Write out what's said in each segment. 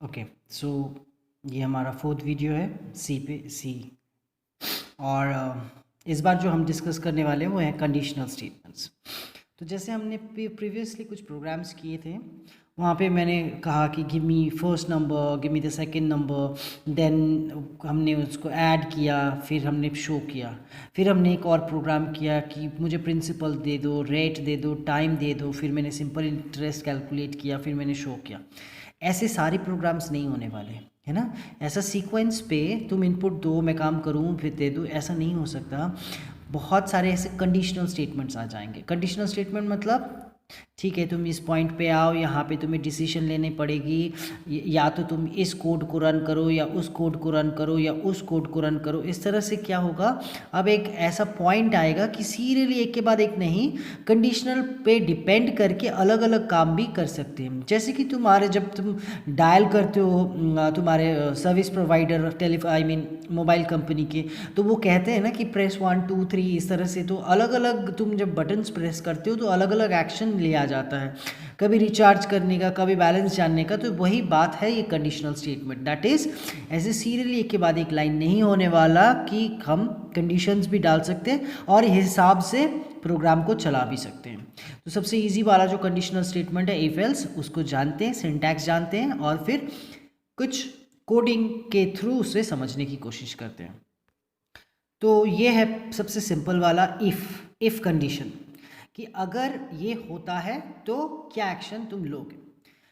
Okay so ये हमारा fourth video है सी पे सी। और इस बार जो हम डिस्कस करने वाले हैं वो है कंडीशनल स्टेटमेंट्स। तो जैसे हमने प्रीवियसली कुछ प्रोग्राम्स किए थे, वहाँ पे मैंने कहा कि give me first number, give me the second number, then हमने उसको ऐड किया, फिर हमने शो किया, फिर हमने एक और प्रोग्राम किया कि मुझे प्रिंसिपल दे दो, रेट दे दो, टाइम दे दो, फिर मैंने सिंपल इंटरेस्ट कैलकुलेट किया, फिर मैंने शो किया। ऐसे सारे प्रोग्राम्स नहीं होने वाले, है ना। ऐसा सीक्वेंस पे तुम इनपुट दो, मैं काम करूँ फिर दे दूँ, ऐसा नहीं हो सकता। बहुत सारे ऐसे कंडीशनल स्टेटमेंट्स आ जाएंगे। कंडीशनल स्टेटमेंट मतलब ठीक है, तुम इस पॉइंट पे आओ, यहाँ पे तुम्हें डिसीजन लेनी पड़ेगी, या तो तुम इस कोड को रन करो या उस कोड को रन करो या उस कोड को रन करो। इस तरह से क्या होगा, अब एक ऐसा पॉइंट आएगा कि सीरियली एक के बाद एक नहीं, कंडीशनल पे डिपेंड करके अलग अलग काम भी कर सकते हैं। जैसे कि तुम्हारे जब तुम डायल करते हो तुम्हारे service provider I mean mobile company के, तो वो कहते हैं ना कि प्रेस 1 2 3 इस तरह से। तो अलग अलग तुम जब बटन्स प्रेस करते हो तो अलग अलग एक्शन लिया जाता है, कभी रिचार्ज करने का, कभी बैलेंस जानने का। तो वही बात है ये कंडीशनल स्टेटमेंट, दैट इज ऐसे सीरियली एक के बाद एक लाइन नहीं होने वाला कि हम कंडीशंस भी डाल सकते हैं और हिसाब से प्रोग्राम को चला भी सकते हैं। तो सबसे इजी वाला जो कंडीशनल स्टेटमेंट है इफ एल्स, उसको जानते हैं, सिंटैक्स जानते हैं और फिर कुछ कोडिंग के थ्रू उसे समझने की कोशिश करते हैं। तो ये है सबसे सिंपल वाला इफ कंडीशन, कि अगर ये होता है तो क्या एक्शन तुम लोगे,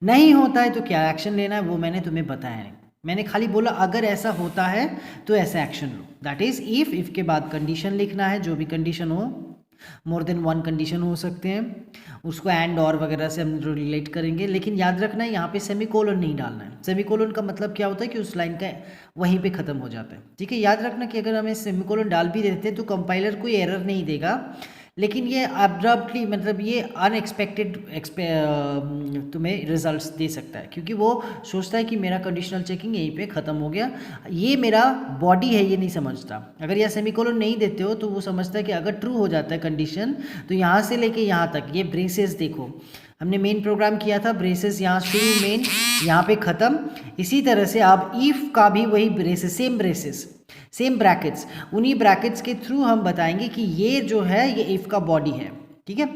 नहीं होता है तो क्या एक्शन लेना है, वो मैंने तुम्हें बताया नहीं। मैंने खाली बोला अगर ऐसा होता है तो ऐसा action low, that is if के बाद कंडीशन लिखना है, जो भी कंडीशन हो। मोर देन वन कंडीशन हो सकते हैं, उसको एंड और वगैरह से हम रिलेट करेंगे। लेकिन याद रखना है यहाँ पे सेमीकोलन नहीं डालना है। सेमीकोलन का मतलब क्या होता है कि उस लाइन का वहीं पे ख़त्म हो जाता है, ठीक है। याद रखना कि अगर हमें सेमीकोलन डाल भी देते हैं तो कंपाइलर कोई एरर नहीं देगा, लेकिन ये अब्रप्टली मतलब ये अनएक्सपेक्टेड तुम्हें रिजल्ट्स दे सकता है, क्योंकि वो सोचता है कि मेरा कंडीशनल चेकिंग यहीं पे ख़त्म हो गया, ये मेरा बॉडी है, ये नहीं समझता। अगर यह सेमीकोलन नहीं देते हो तो वो समझता है कि अगर ट्रू हो जाता है कंडीशन तो यहाँ से लेके यहाँ तक ये ब्रेसेस देखो, हमने मेन प्रोग्राम किया था, ब्रेसेस यहाँ शुरू मेन यहाँ पे ख़त्म। इसी तरह से आप इफ़ का भी वही ब्रेसेस सेम ब्रैकेट्स, उन्हीं ब्रैकेट्स के थ्रू हम बताएंगे कि ये जो है ये इफ़ का बॉडी है, ठीक है।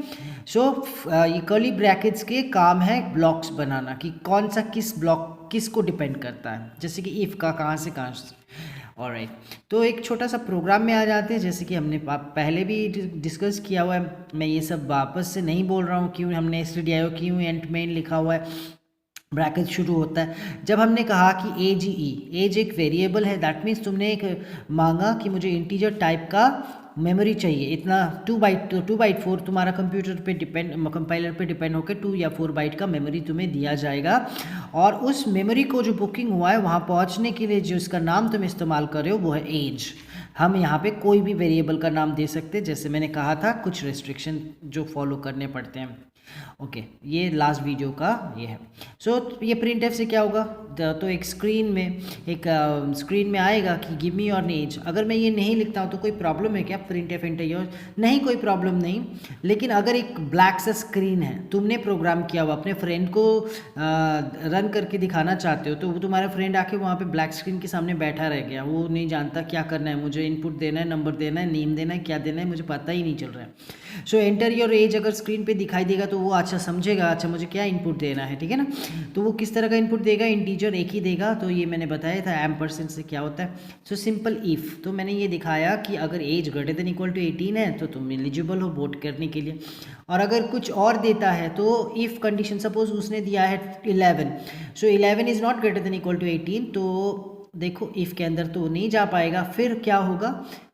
सो ये कर्ली ब्रैकेट्स के काम है ब्लॉक्स बनाना, कि कौन सा किस ब्लॉक किस को डिपेंड करता है, जैसे कि इफ़ का कहाँ से ऑलराइट। तो एक छोटा सा प्रोग्राम में आ जाते हैं, जैसे कि हमने पहले भी डिस्कस किया हुआ है, मैं ये सब वापस से नहीं बोल रहा हूँ। क्यों हमने stdio क्यों एंड मेन लिखा हुआ है, ब्रैकेट शुरू होता है जब हमने कहा कि एज एक वेरिएबल है, दैट मीन्स तुमने एक मांगा कि मुझे इंटीजर टाइप का मेमोरी चाहिए, इतना 2 बाइट 4 तुम्हारा कंप्यूटर पे डिपेंड, कंपाइलर पे डिपेंड होकर 2 या 4 बाइट का मेमोरी तुम्हें दिया जाएगा। और उस मेमोरी को जो बुकिंग हुआ है वहाँ पहुँचने के लिए जो इसका नाम तुम इस्तेमाल कर रहे हो वो है एज। हम यहाँ पे कोई भी वेरिएबल का नाम दे सकते हैं, जैसे मैंने कहा था कुछ रेस्ट्रिक्शन जो फॉलो करने पड़ते हैं। ओके ये लास्ट वीडियो का ये है। सो ये प्रिंट से क्या होगा, तो एक स्क्रीन में आएगा कि गिव मी योर एज। अगर मैं ये नहीं लिखता हूँ तो कोई प्रॉब्लम है क्या, प्रिंट एंटर योर, नहीं कोई प्रॉब्लम नहीं। लेकिन अगर एक ब्लैक सा स्क्रीन है, तुमने प्रोग्राम किया हुआ, अपने फ्रेंड को रन करके दिखाना चाहते हो, तो वो तुम्हारा फ्रेंड आके वहाँ पे ब्लैक स्क्रीन के सामने बैठा रह गया, वो नहीं जानता क्या करना है, मुझे इनपुट देना है, नंबर देना है, नेम देना है, क्या देना है मुझे पता ही नहीं चल रहा है। सो एंटर योर एज अगर स्क्रीन पे दिखाई देगा तो वो अच्छा समझेगा, अच्छा मुझे क्या इनपुट देना है, ठीक है ना। तो वो किस तरह का इनपुट देगा, इंटीजर एक ही देगा। तो ये मैंने बताया था एम्परसेंड से क्या होता है। सो सिंपल इफ़, तो मैंने ये दिखाया कि अगर age greater than equal to 18 है तो तुम एलिजिबल हो वोट करने के लिए। और अगर कुछ और देता है तो इफ़ कंडीशन, सपोज उसने दिया है 11, so 11 is not greater than equal to 18, तो देखो इफ़ के अंदर तो नहीं जा पाएगा, फिर क्या होगा,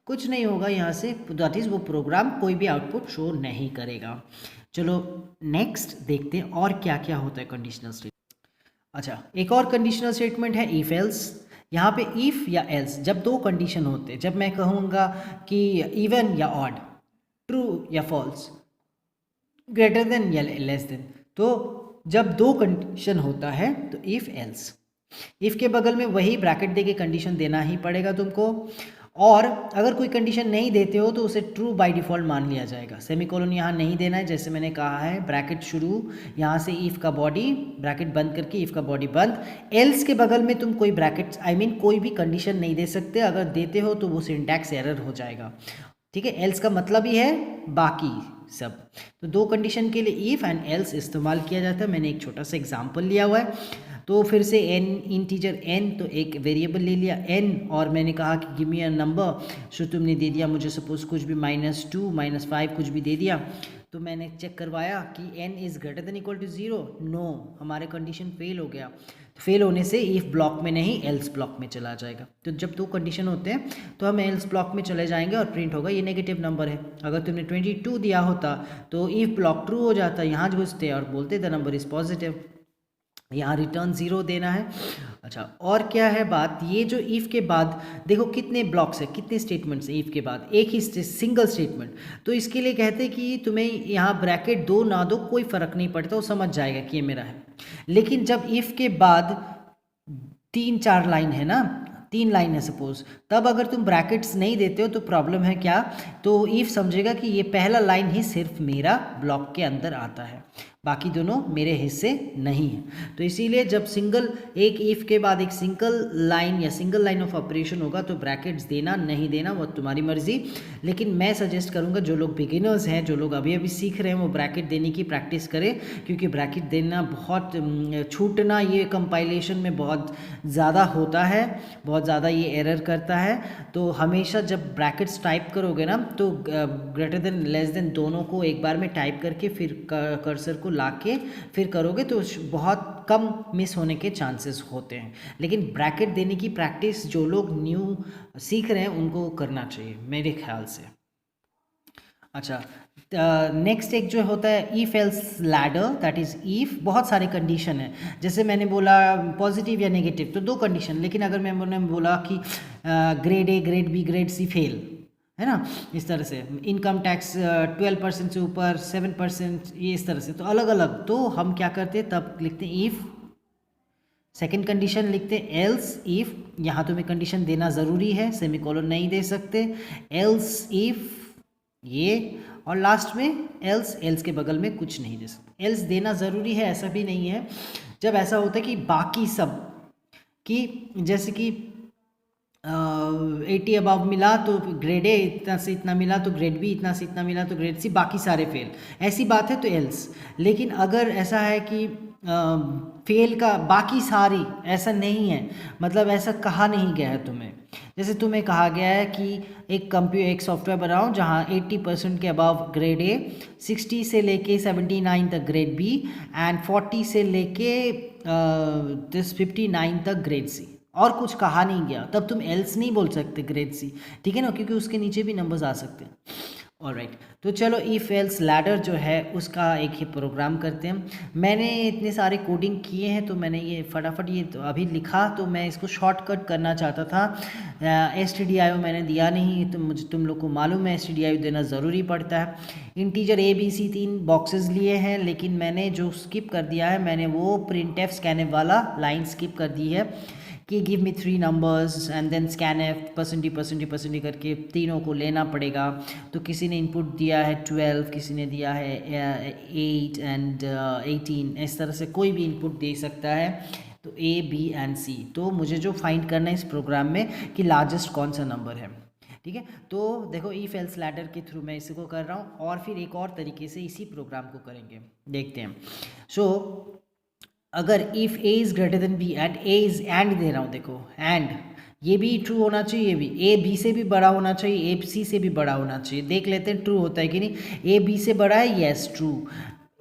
कुछ नहीं होगा यहाँ से, दैट इज़ वो प्रोग्राम कोई भी आउटपुट शो नहीं करेगा। चलो नेक्स्ट देखते हैं और क्या क्या होता है कंडीशनल स्टेटमेंट। अच्छा एक और कंडीशनल स्टेटमेंट है इफ एल्स। यहाँ पे इफ़ या एल्स जब दो कंडीशन होते हैं, जब मैं कहूँगा कि इवन या ऑड, ट्रू या फॉल्स, ग्रेटर देन या लेस देन, तो जब दो कंडीशन होता है तो इफ़ एल्स, इफ़ के बगल में वही ब्रैकेट दे के कंडीशन देना ही पड़ेगा तुमको। और अगर कोई कंडीशन नहीं देते हो तो उसे ट्रू बाय डिफ़ॉल्ट मान लिया जाएगा। सेमीकोलन यहाँ नहीं देना है, जैसे मैंने कहा है, ब्रैकेट शुरू, यहाँ से इफ़ का बॉडी, ब्रैकेट बंद करके इफ़ का बॉडी बंद। एल्स के बगल में तुम कोई ब्रैकेट कोई भी कंडीशन नहीं दे सकते, अगर देते हो तो वो सिंटैक्स एरर हो जाएगा। ठीक है, एल्स का मतलब ही है बाकी सब। तो दो कंडीशन के लिए इफ़ एंड एल्स इस्तेमाल किया जाता है। मैंने एक छोटा सा एग्जांपल लिया हुआ है। तो फिर से n इंटीजर n, तो एक वेरिएबल ले लिया n, और मैंने कहा कि गिव मी अ नंबर, सो तुमने दे दिया मुझे सपोज कुछ भी -2 -5 कुछ भी दे दिया। तो मैंने चेक करवाया कि n is greater than equal to 0, no, हमारे कंडीशन फेल हो गया। फेल होने से इफ़ ब्लॉक में नहीं एल्स ब्लॉक में चला जाएगा। तो जब दो कंडीशन होते हैं तो हम एल्स ब्लॉक में चले जाएंगे और प्रिंट होगा ये नेगेटिव नंबर है। अगर तुमने 22 दिया होता तो इफ़ ब्लॉक ट्रू हो जाता, यहाँ घुसते और बोलते द नंबर इज़ पॉजिटिव, यहाँ रिटर्न 0 देना है। अच्छा, और क्या है बात, ये जो इफ़ के बाद देखो कितने ब्लॉक्स है, कितने स्टेटमेंट्स हैं इफ़ के बाद, एक ही सिंगल स्टेटमेंट। तो इसके लिए कहते हैं कि तुम्हें यहाँ ब्रैकेट दो ना दो कोई फ़र्क नहीं पड़ता, वो समझ जाएगा कि ये मेरा है। लेकिन जब इफ़ के बाद 3-4 लाइन है ना, 3 लाइन है सपोज, तब अगर तुम ब्रैकेट्स नहीं देते हो तो प्रॉब्लम है क्या, तो इफ़ समझेगा कि ये पहला लाइन ही सिर्फ मेरा ब्लॉक के अंदर आता है, बाकी दोनों मेरे हिस्से नहीं है। तो इसीलिए जब सिंगल एक इफ़ के बाद एक सिंगल लाइन या सिंगल लाइन ऑफ ऑपरेशन होगा तो ब्रैकेट्स देना नहीं देना वो तुम्हारी मर्ज़ी। लेकिन मैं सजेस्ट करूंगा जो लोग बिगिनर्स हैं, जो लोग अभी अभी सीख रहे हैं, वो ब्रैकेट देने की प्रैक्टिस करें, क्योंकि ब्रैकेट देना बहुत छूटना ये कंपाइलेशन में बहुत ज़्यादा होता है, बहुत ज़्यादा ये एरर करता है। तो हमेशा जब ब्रैकेट्स टाइप करोगे ना तो ग्रेटर देन लेस देन दोनों को एक बार में टाइप करके फिर कर्सर को लाके फिर करोगे तो बहुत कम मिस होने के चांसेस होते हैं। लेकिन ब्रैकेट देने की प्रैक्टिस जो लोग न्यू सीख रहे हैं उनको करना चाहिए मेरे ख्याल से। अच्छा, नेक्स्ट एक जो होता है if else ladder, that is if बहुत सारे कंडीशन है, जैसे मैंने बोला पॉजिटिव या नेगेटिव, तो दो कंडीशन। लेकिन अगर मैंने बोला कि grade A, grade B, grade C fail, है ना, इस तरह से इनकम टैक्स 12% से ऊपर 7%, ये इस तरह से, तो अलग अलग, तो हम क्या करते हैं तब लिखते हैं इफ़, सेकेंड कंडीशन लिखते हैं एल्स इफ़, यहाँ तुम्हें कंडीशन देना ज़रूरी है, सेमीकोलन नहीं दे सकते, एल्स इफ़ ये, और लास्ट में एल्स, एल्स के बगल में कुछ नहीं दे सकते। एल्स देना ज़रूरी है ऐसा भी नहीं है, जब ऐसा होता है कि बाकी सब कि जैसे कि 80 अबव मिला तो ग्रेड ए, इतना से इतना मिला तो ग्रेड बी, इतना से इतना मिला तो ग्रेड सी, बाकी सारे फेल, ऐसी बात है तो एल्स। लेकिन अगर ऐसा है कि फेल का बाकी सारी, ऐसा नहीं है, मतलब ऐसा कहा नहीं गया है तुम्हें। जैसे तुम्हें कहा गया है कि एक सॉफ्टवेयर बनाओ जहाँ 80% के अबव ग्रेड ए, 60 से लेके 79 तक ग्रेड बी एंड 40 से लेके 59 तक ग्रेड सी, और कुछ कहा नहीं गया, तब तुम एल्स नहीं बोल सकते ग्रेड सी, ठीक है ना, क्योंकि उसके नीचे भी नंबर्स आ सकते हैं। ऑलराइट, तो चलो इफ़ एल्स लैडर जो है उसका एक ही प्रोग्राम करते हैं। मैंने इतने सारे कोडिंग किए हैं तो मैंने ये फटाफट ये तो अभी लिखा, तो मैं इसको शॉर्टकट करना चाहता था। stdio मैंने दिया नहीं, तो मुझे तुम लोग को मालूम है stdio देना ज़रूरी पड़ता है। इंटीजर ABC 3 बॉक्सेस लिए हैं, लेकिन मैंने जो स्किप कर दिया है, मैंने वो printf scanf वाला लाइन स्किप कर दी है कि give me 3 numbers and then scanf % करके तीनों को लेना पड़ेगा। तो किसी ने इनपुट दिया है 12, किसी ने दिया है 8 एंड 18, इस तरह से कोई भी इनपुट दे सकता है, तो A, B एंड C। तो मुझे जो फाइंड करना है इस प्रोग्राम में कि लार्जेस्ट कौन सा नंबर है, ठीक है। तो देखो इफ़ एल्स लैडर के थ्रू मैं इसको कर रहा हूँ, और फिर एक और तरीके से इसी प्रोग्राम को करेंगे, देखते हैं। सो अगर if A is greater than B and A is and दे रहा हूँ, देखो एंड, ये भी ट्रू होना चाहिए, ये भी ए बी से भी बड़ा होना चाहिए, ए सी से भी बड़ा होना चाहिए। देख लेते हैं ट्रू होता है कि नहीं। ए बी से बड़ा है, येस ट्रू।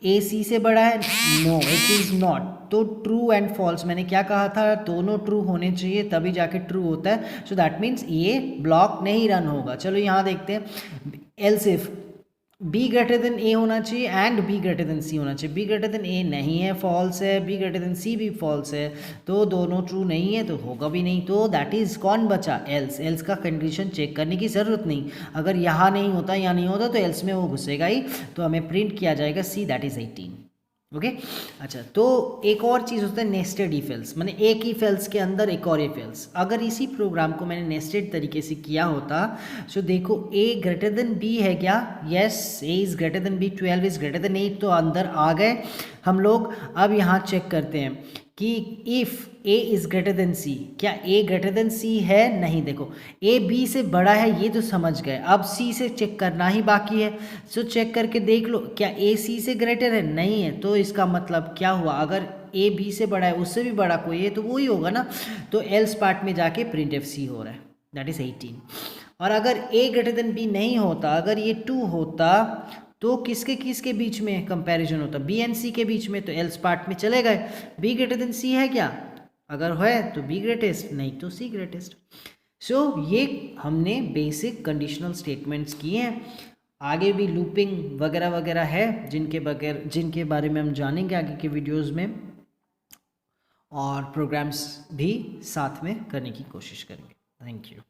ए सी से बड़ा है, नो इट इज़ नॉट। तो ट्रू एंड फॉल्स, मैंने क्या कहा था, दोनों ट्रू होने चाहिए तभी जाके ट्रू होता है। सो दैट मीन्स ये ब्लॉक नहीं रन होगा। चलो यहाँ देखते हैं, else if B greater than A होना चाहिए and B greater than C होना चाहिए। बी ग्रेटर देन ए नहीं है, फॉल्स है, बी ग्रेटर देन सी भी फॉल्स है, तो दोनों ट्रू नहीं है, तो होगा भी नहीं। तो दैट इज़ कौन बचा, एल्स। एल्स का कंडीशन चेक करने की ज़रूरत नहीं, अगर यहाँ नहीं होता, यहाँ नहीं होता, तो एल्स में वो घुसेगा ही, तो हमें प्रिंट किया जाएगा सी, दैट इज़ 18। ओके अच्छा, तो एक और चीज़ होता है नेस्टेड इफ एल्स, मैंने एक ही फेल्स के अंदर एक और इफ एल्स। अगर इसी प्रोग्राम को मैंने नेस्टेड तरीके से किया होता, सो देखो ए ग्रेटर देन बी है क्या, yes A is greater than B, 12 is greater than 8, तो अंदर आ गए हम लोग। अब यहाँ चेक करते हैं कि if A is greater than C, क्या ए ग्रेटर देन सी है, नहीं, देखो ए बी से बड़ा है ये तो समझ गए, अब सी से चेक करना ही बाकी है। सो चेक करके देख लो क्या ए सी से ग्रेटर है, नहीं है, तो इसका मतलब क्या हुआ, अगर ए बी से बड़ा है, उससे भी बड़ा कोई है तो वही होगा ना, तो एल्स पार्ट में जाके प्रिंट एफ सी हो रहा है, दैट इज़ 18। और अगर ए ग्रेटर देन बी नहीं होता, अगर ये 2 होता तो किसके किसके बीच में कंपैरिजन होता, बी एंड सी के बीच में, तो एल्स पार्ट में चले गए। बी ग्रेटर देन सी है क्या, अगर है तो बी ग्रेटेस्ट, नहीं तो सी ग्रेटेस्ट। सो ये हमने बेसिक कंडीशनल स्टेटमेंट्स किए हैं। आगे भी लूपिंग वगैरह वगैरह है जिनके बारे में हम जानेंगे आगे के वीडियोस में, और प्रोग्राम्स भी साथ में करने की कोशिश करेंगे। Thank you.